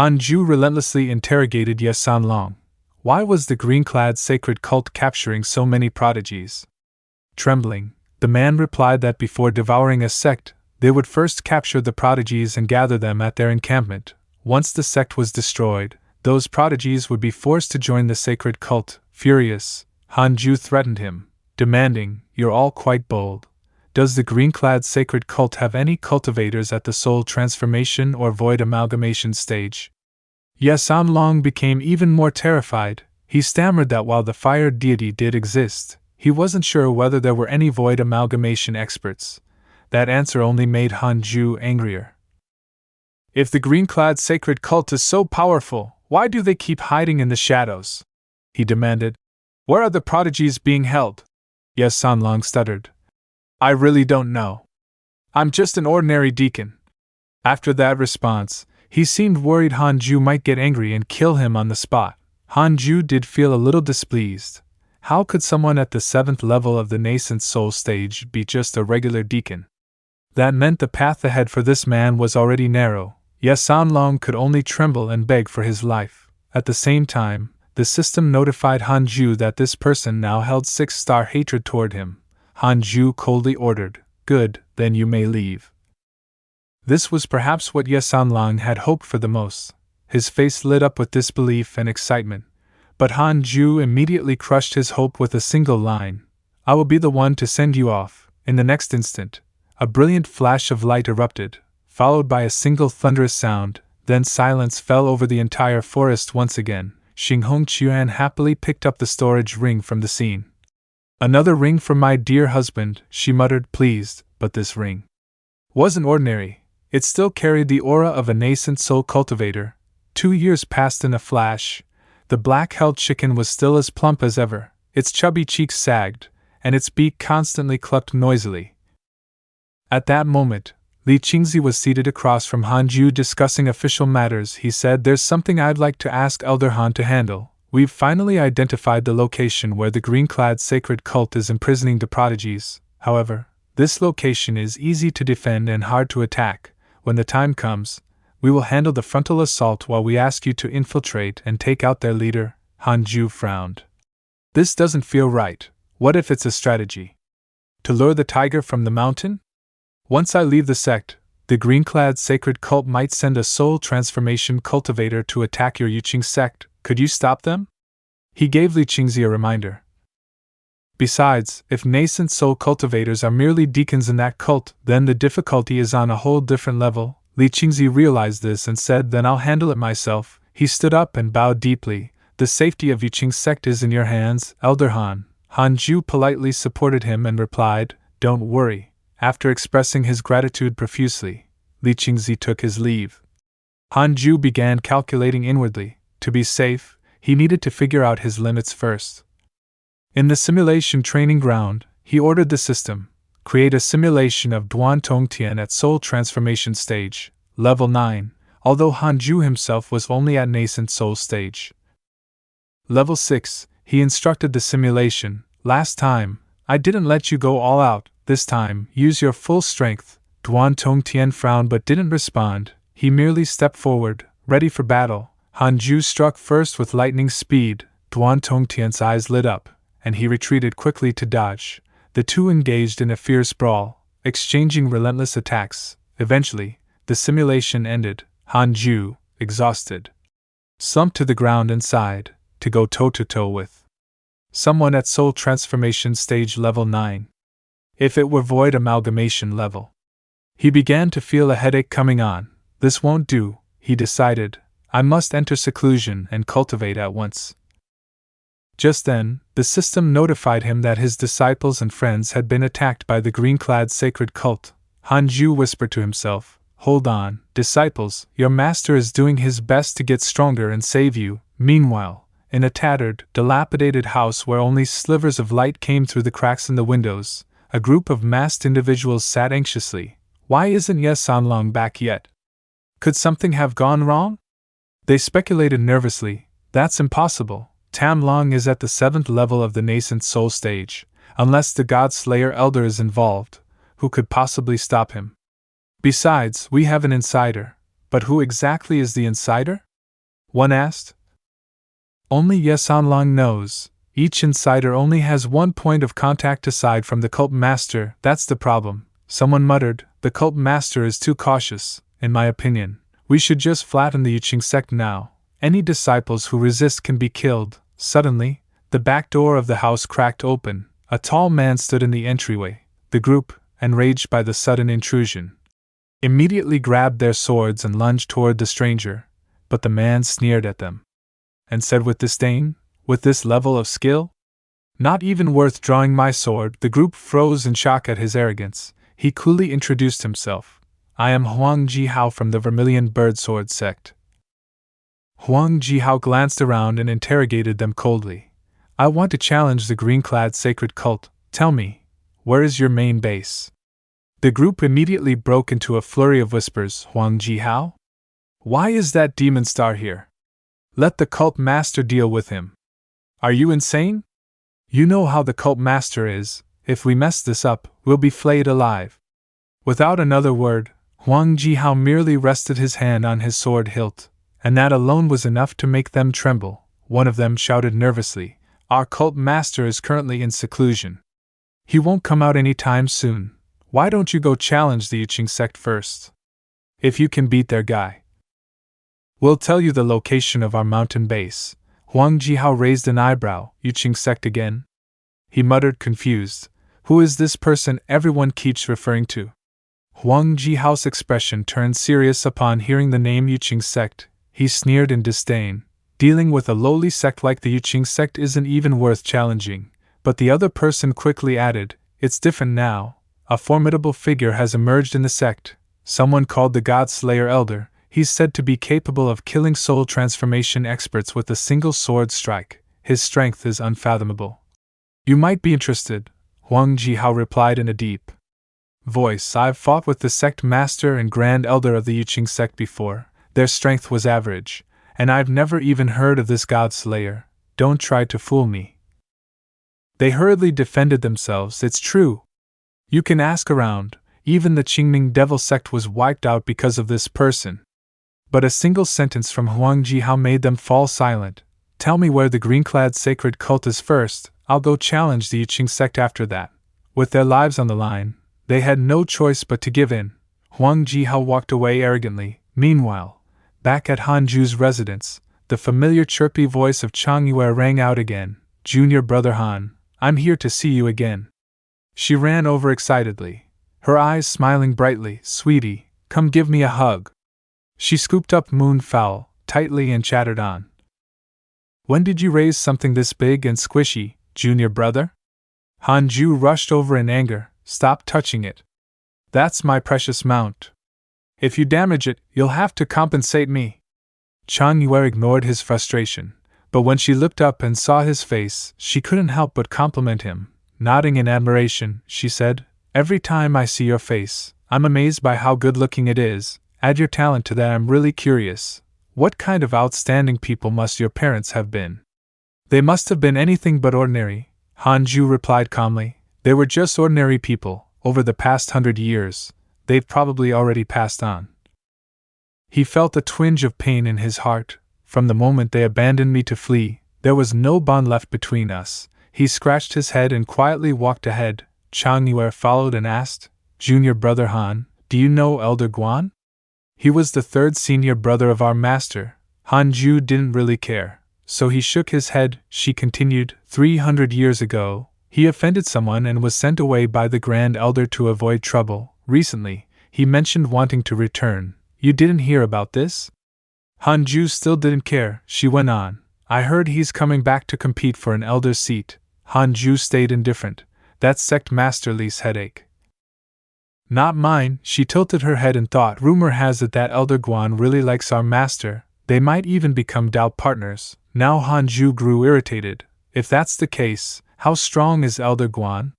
Han Ju relentlessly interrogated Ye Sanlong. Why was the green-clad sacred cult capturing so many prodigies? Trembling, the man replied that before devouring a sect, they would first capture the prodigies and gather them at their encampment. Once the sect was destroyed, those prodigies would be forced to join the sacred cult. Furious, Han Ju threatened him, demanding, "You're all quite bold. Does the green-clad sacred cult have any cultivators at the soul transformation or void amalgamation stage?" Ye Sanlong became even more terrified. He stammered that while the fire deity did exist, he wasn't sure whether there were any void amalgamation experts. That answer only made Han Ju angrier. "If the green-clad sacred cult is so powerful, why do they keep hiding in the shadows?" he demanded. "Where are the prodigies being held?" Ye Sanlong stuttered. "I really don't know. I'm just an ordinary deacon." After that response, he seemed worried Han Ju might get angry and kill him on the spot. Han Ju did feel a little displeased. How could someone at the 7th level of the nascent soul stage be just a regular deacon? That meant the path ahead for this man was already narrow. Ye Sanlong could only tremble and beg for his life. At the same time, the system notified Han Ju that this person now held 6-star hatred toward him. Han Ju coldly ordered, "Good, then you may leave." This was perhaps what Ye Sanlong had hoped for the most. His face lit up with disbelief and excitement. But Han Ju immediately crushed his hope with a single line, "I will be the one to send you off." In the next instant, a brilliant flash of light erupted, followed by a single thunderous sound. Then silence fell over the entire forest once again. Xinghong Qian happily picked up the storage ring from the scene. "Another ring for my dear husband," she muttered, pleased, but this ring wasn't ordinary. It still carried the aura of a nascent soul cultivator. 2 years passed in a flash. The black-held chicken was still as plump as ever, its chubby cheeks sagged, and its beak constantly clucked noisily. At that moment, Li Qingzi was seated across from Han Ju discussing official matters. He said, "There's something I'd like to ask Elder Han to handle. We've finally identified the location where the green-clad sacred cult is imprisoning the prodigies. However, this location is easy to defend and hard to attack. When the time comes, we will handle the frontal assault while we ask you to infiltrate and take out their leader." Han Ju frowned. "This doesn't feel right. What if it's a strategy to lure the tiger from the mountain? Once I leave the sect, the green-clad sacred cult might send a soul transformation cultivator to attack your Yuqing sect. Could you stop them?" He gave Li Qingzi a reminder. "Besides, if nascent soul cultivators are merely deacons in that cult, then the difficulty is on a whole different level." Li Qingzi realized this and said, "Then I'll handle it myself." He stood up and bowed deeply. "The safety of Yuqing sect is in your hands, Elder Han." Han Ju politely supported him and replied, "Don't worry." After expressing his gratitude profusely, Li Qingzi took his leave. Han Ju began calculating inwardly. To be safe, he needed to figure out his limits first. In the simulation training ground, he ordered the system, create a simulation of Duan Tongtian at soul transformation stage, level 9, although Han Ju himself was only at nascent soul stage. Level 6, he instructed the simulation, "Last time, I didn't let you go all out. This time, use your full strength." Duan Tongtian frowned but didn't respond. He merely stepped forward, ready for battle. Han Ju struck first with lightning speed. Duan Tongtian's eyes lit up, and he retreated quickly to dodge. The two engaged in a fierce brawl, exchanging relentless attacks. Eventually, the simulation ended. Han Ju, exhausted, slumped to the ground and sighed, to go toe-to-toe with someone at soul transformation stage level 9. If it were void amalgamation level. He began to feel a headache coming on. This won't do, he decided. I must enter seclusion and cultivate at once. Just then, the system notified him that his disciples and friends had been attacked by the green-clad sacred cult. Han Ju whispered to himself, "Hold on, disciples, your master is doing his best to get stronger and save you." Meanwhile, in a tattered, dilapidated house where only slivers of light came through the cracks in the windows, a group of masked individuals sat anxiously. Why isn't Ye Sanlong back yet? Could something have gone wrong? They speculated nervously. That's impossible. Tam Long is at the 7th level of the nascent soul stage. Unless the God Slayer Elder is involved, who could possibly stop him? Besides, we have an insider. But who exactly is the insider? One asked. Only Ye Sanlong knows. Each insider only has one point of contact aside from the cult master, that's the problem. Someone muttered, the cult master is too cautious, in my opinion. We should just flatten the Yuqing sect now. Any disciples who resist can be killed. Suddenly, the back door of the house cracked open. A tall man stood in the entryway. The group, enraged by the sudden intrusion, immediately grabbed their swords and lunged toward the stranger, but the man sneered at them and said with disdain, with this level of skill? Not even worth drawing my sword. The group froze in shock at his arrogance. He coolly introduced himself. I am Huang Jihao from the Vermilion Birdsword Sect. Huang Jihao glanced around and interrogated them coldly. I want to challenge the green-clad sacred cult. Tell me, where is your main base? The group immediately broke into a flurry of whispers. Huang Jihao? Why is that demon star here? Let the cult master deal with him. Are you insane? You know how the cult master is. If we mess this up, we'll be flayed alive. Without another word, Huang Jihao merely rested his hand on his sword hilt, and that alone was enough to make them tremble. One of them shouted nervously, Our cult master is currently in seclusion. He won't come out any time soon. Why don't you go challenge the Yuqing sect first? If you can beat their guy, we'll tell you the location of our mountain base. Huang Jihao raised an eyebrow. Yuqing sect again? He muttered, confused. Who is this person everyone keeps referring to? Huang Jihao's expression turned serious upon hearing the name Yuqing sect. He sneered in disdain. Dealing with a lowly sect like the Yuqing sect isn't even worth challenging. But the other person quickly added, It's different now. A formidable figure has emerged in the sect. Someone called the God Slayer Elder. He's said to be capable of killing soul transformation experts with a single sword strike. His strength is unfathomable. You might be interested, Huang Jihao replied in a deep voice. I've fought with the sect master and grand elder of the Yuqing sect before. Their strength was average, and I've never even heard of this God Slayer. Don't try to fool me. They hurriedly defended themselves. It's true. You can ask around. Even the Qingming Devil sect was wiped out because of this person. But a single sentence from Huang Jihao made them fall silent. Tell me where the green-clad sacred cult is first. I'll go challenge the Yuqing sect after that. With their lives on the line, they had no choice but to give in. Huang Jihao walked away arrogantly. Meanwhile, back at Hanju's residence, the familiar chirpy voice of Chang Yue rang out again. Junior brother Han, I'm here to see you again. She ran over excitedly, her eyes smiling brightly. Sweetie, come give me a hug. She scooped up Moonfowl tightly and chattered on. When did you raise something this big and squishy, junior brother? Hanju rushed over in anger. Stop touching it. That's my precious mount. If you damage it, you'll have to compensate me. Chang Yue ignored his frustration, but when she looked up and saw his face, she couldn't help but compliment him. Nodding in admiration, she said, Every time I see your face, I'm amazed by how good-looking it is. Add your talent to that. I'm really curious. What kind of outstanding people must your parents have been? They must have been anything but ordinary, Hanju replied calmly. They were just ordinary people. Over the past 100 years, they've probably already passed on. He felt a twinge of pain in his heart. From the moment they abandoned me to flee, there was no bond left between us. He scratched his head and quietly walked ahead. Chang Yue followed and asked, Junior brother Han, do you know Elder Guan? He was the third senior brother of our master. Hanju didn't really care, so he shook his head. She continued, 300 years ago, he offended someone and was sent away by the Grand Elder to avoid trouble. Recently, he mentioned wanting to return. You didn't hear about this? Hanju still didn't care. She went on. I heard he's coming back to compete for an elder's seat. Hanju stayed indifferent. That's Sect Master Li's headache. Not mine. She tilted her head and thought. Rumor has it that Elder Guan really likes our master. They might even become Dao partners. Now Hanju grew irritated. If that's the case, how strong is Elder Guan?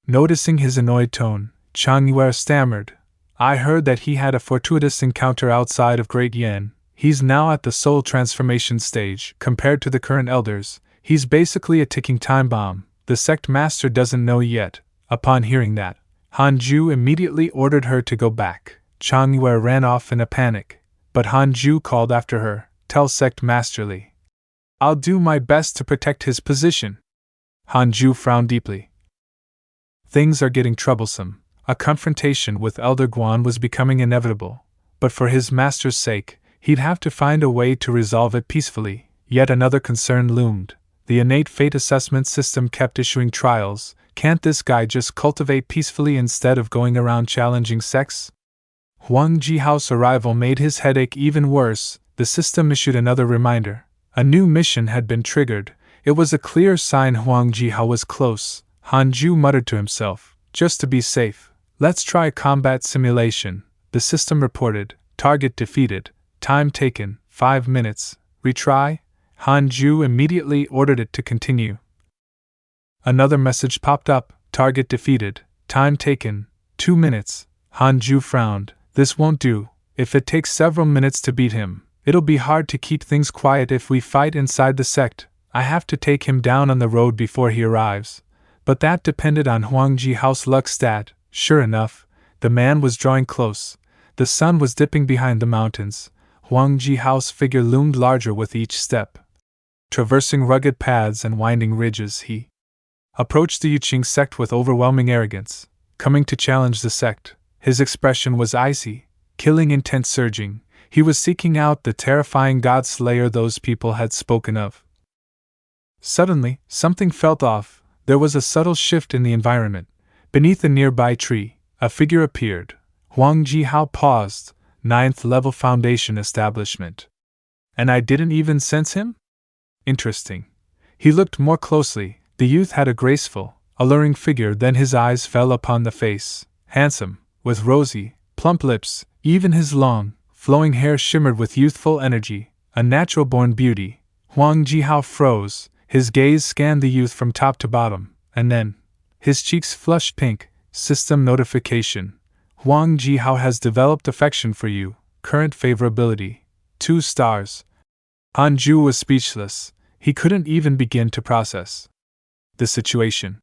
Noticing his annoyed tone, Chang Yue stammered. I heard that he had a fortuitous encounter outside of Great Yen. He's now at the soul transformation stage. Compared to the current elders, he's basically a ticking time bomb. The sect master doesn't know yet. Upon hearing that, Hanju immediately ordered her to go back. Chang Yue ran off in a panic, but Hanju called after her. tell Sect masterly. I'll do my best to protect his position. Hanju frowned deeply. Things are getting troublesome. A confrontation with Elder Guan was becoming inevitable, but for his master's sake, he'd have to find a way to resolve it peacefully. Yet another concern loomed. The innate fate assessment system kept issuing trials. Can't this guy just cultivate peacefully instead of going around challenging sects? Huang Jihao's arrival made his headache even worse. The system issued another reminder. A new mission had been triggered. It was a clear sign Huang Jihao was close. Hanju muttered to himself, just to be safe, let's try combat simulation. The system reported, target defeated, time taken, 5 minutes, retry. Hanju immediately ordered it to continue. Another message popped up, target defeated, time taken, 2 minutes. Hanju frowned, this won't do. If it takes several minutes to beat him, it'll be hard to keep things quiet if we fight inside the sect. I have to take him down on the road before he arrives. But that depended on Huang Jihao's luck stat. Sure enough, the man was drawing close. The sun was dipping behind the mountains. Huang Jihao's figure loomed larger with each step. Traversing rugged paths and winding ridges, he approached the Yuqing sect with overwhelming arrogance. Coming to challenge the sect, his expression was icy, killing intent surging. He was seeking out the terrifying god slayer those people had spoken of. Suddenly, something felt off. There was a subtle shift in the environment. Beneath a nearby tree, a figure appeared. Huang Jihao paused. 9th level foundation establishment. And I didn't even sense him? Interesting. He looked more closely. The youth had a graceful, alluring figure, then his eyes fell upon the face. Handsome, with rosy, plump lips, even his long, flowing hair shimmered with youthful energy, a natural-born beauty. Huang Jihao froze. His gaze scanned the youth from top to bottom, and then, his cheeks flushed pink. System notification. Huang Jihao has developed affection for you. Current favorability. 2 stars. Hanju was speechless. He couldn't even begin to process the situation.